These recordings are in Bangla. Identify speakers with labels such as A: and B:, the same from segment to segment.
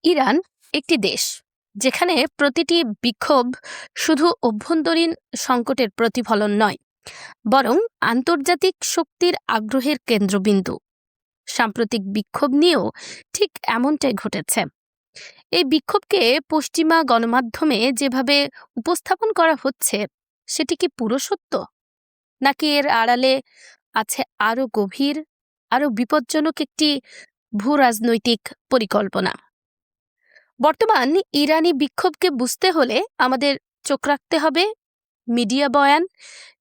A: ইরান একটি দেশ যেখানে প্রতিটি বিক্ষোভ শুধু অভ্যন্তরীণ সংকটের প্রতিফলন নয়, বরং আন্তর্জাতিক শক্তির আগ্রহের কেন্দ্রবিন্দু। সাম্প্রতিক বিক্ষোভ নিয়েও ঠিক এমনটাই ঘটেছে। এই বিক্ষোভকে পশ্চিমা গণমাধ্যমে যেভাবে উপস্থাপন করা হচ্ছে, সেটি কি পুরো সত্য, নাকি এর আড়ালে আছে আরো গভীর, আরো বিপজ্জনক একটি ভূ রাজনৈতিক পরিকল্পনা? বর্তমান ইরানি বিক্ষোভকে বুঝতে হলে আমাদের চোখ রাখতে হবে মিডিয়া বয়ান,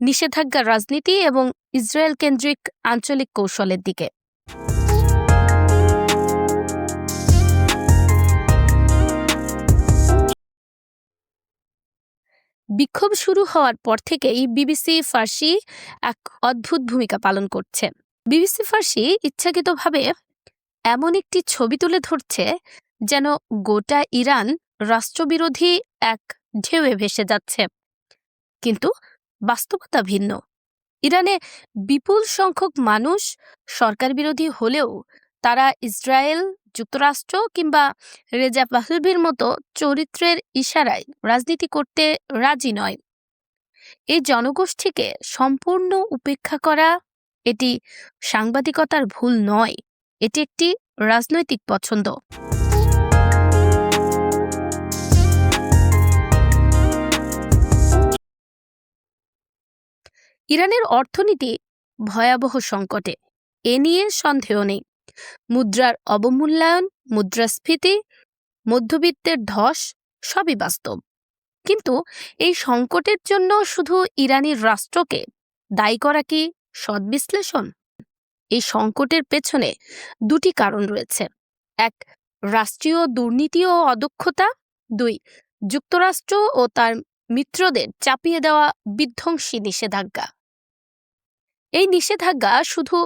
A: নিষেধাজ্ঞা রাজনীতি এবং ইসরায়েল কেন্দ্রিক আঞ্চলিক কৌশলের দিকে। বিক্ষোভ শুরু হওয়ার পর থেকেই বিবিসি ফার্সি এক অদ্ভুত ভূমিকা পালন করছে। বিবিসি ফার্সি ইচ্ছাকৃতভাবে এমন একটি ছবি তুলে ধরছে যেন গোটা ইরান রাষ্ট্রবিরোধী এক ঢেউয়ে ভেসে যাচ্ছে, কিন্তু বাস্তবতা ভিন্ন। ইরানে বিপুল সংখ্যক মানুষ সরকার বিরোধী হলেও তারা ইসরায়েল, যুক্তরাষ্ট্র কিংবা রেজা পাহলভির মতো চরিত্রের ইশারায় রাজনীতি করতে রাজি নয়। এই জনগোষ্ঠীকে সম্পূর্ণ উপেক্ষা করা এটি সাংবাদিকতার ভুল নয়, এটি একটি রাজনৈতিক পছন্দ। ইরানের অর্থনীতি ভয়াবহ সংকটে, এ নিয়ে সন্দেহ নেই। মুদ্রার অবমূল্যায়ন, মুদ্রাস্ফীতি, মধ্যবিত্তের ধস সবই বাস্তব। কিন্তু এই সংকটের জন্য শুধু ইরানি রাষ্ট্রকে দায়ী করা কি সৎ বিশ্লেষণ? এই সংকটের পেছনে দুটি কারণ রয়েছে: এক, রাষ্ট্রীয় দুর্নীতি ও অদক্ষতা; দুই, যুক্তরাষ্ট্র ও তার মিত্রদের চাপিয়ে দেওয়া বিধ্বংসী নিষেধাজ্ঞা। এই নিষেধাজ্ঞা শুধু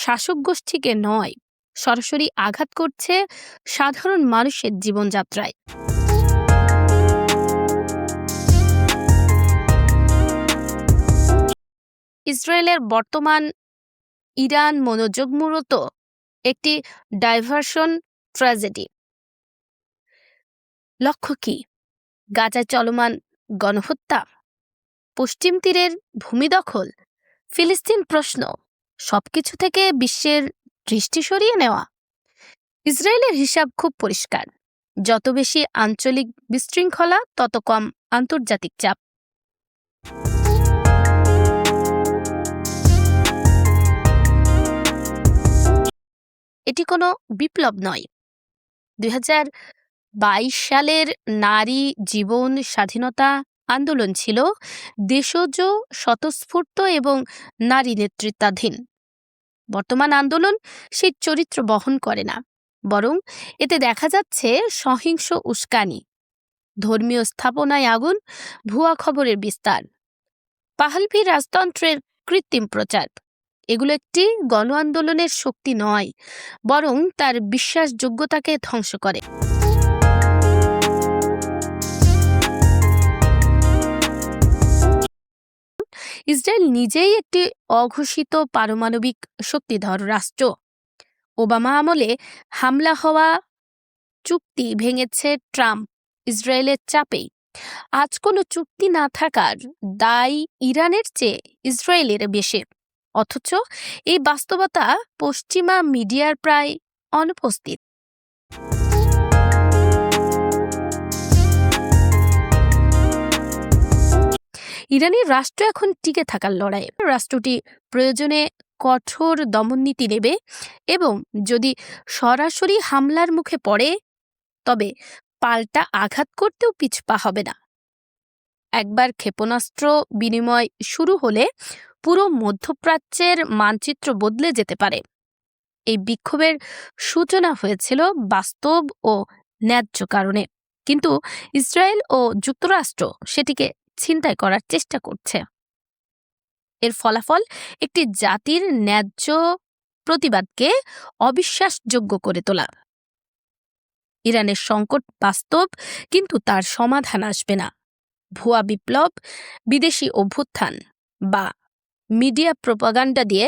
A: শাসক গোষ্ঠীকে নয়, সরাসরি আঘাত করছে সাধারণ মানুষের জীবনযাত্রায়। ইসরায়েলের বর্তমান ইরান মনোযোগ মূলত একটি ডাইভার্সন ট্র্যাজেডি। লক্ষ্য কি? গাজায় চলমান গণহত্যা, পশ্চিম তীরের ভূমি দখল, ফিলিস্তিন প্রশ্ন, সবকিছু থেকে বিশ্বের দৃষ্টি সরিয়ে নেওয়া। ইসরায়েলের হিসাব খুব পরিষ্কার: যত বেশি আঞ্চলিক বিশৃঙ্খলা, তত কম আন্তর্জাতিক চাপ। এটি কোনো বিপ্লব নয়। 2022 সালের নারী জীবন স্বাধীনতা আন্দোলন ছিল দেশজ, স্বতঃস্ফূর্ত এবং নারী নেতৃত্বাধীন। বর্তমান আন্দোলন সেই চরিত্র বহন করে না, বরং এতে দেখা যাচ্ছে সহিংস উস্কানি, ধর্মীয় স্থাপনায় আগুন, ভুয়া খবরের বিস্তার, পাহলভি রাজতন্ত্রের কৃত্রিম প্রচার। এগুলো একটি গণ আন্দোলনের শক্তি নয়, বরং তার বিশ্বাসযোগ্যতাকে ধ্বংস করে। ইসরায়েল নিজেই একটি অঘোষিত পারমাণবিক শক্তিধর রাষ্ট্র। ওবামা আমলে হামলা হওয়া চুক্তি ভেঙেছে ট্রাম্প ইসরায়েলের চাপেই। আজ কোনো চুক্তি না থাকার দায় ইরানের চেয়ে ইসরায়েলের বেশি, অথচ এই বাস্তবতা পশ্চিমা মিডিয়ার প্রায় অনুপস্থিত। ইরানি রাষ্ট্র এখন টিকে থাকার লড়াই। রাষ্ট্রটি প্রয়োজনে কঠোর দমননীতি নেবে এবং যদি সরাসরি হামলার মুখে পড়ে, তবে পাল্টা আঘাত করতেও পিছপা হবে না। একবার ক্ষেপণাস্ত্র বিনিময় শুরু হলে পুরো মধ্যপ্রাচ্যের মানচিত্র বদলে যেতে পারে। এই বিক্ষোভের সূচনা হয়েছিল বাস্তব ও ন্যায্য কারণে, কিন্তু ইসরায়েল ও যুক্তরাষ্ট্র সেটিকে ছিনতাই করার চেষ্টা করছে। এর ফলাফল একটি জাতির ন্যায্য প্রতিবাদকে অবিশ্বাসযোগ্য করে তোলা। ইরানের সংকট বাস্তব, কিন্তু তার সমাধান আসবে না ভুয়া বিপ্লব, বিদেশি অভ্যুত্থান বা মিডিয়া প্রোপাগান্ডা দিয়ে।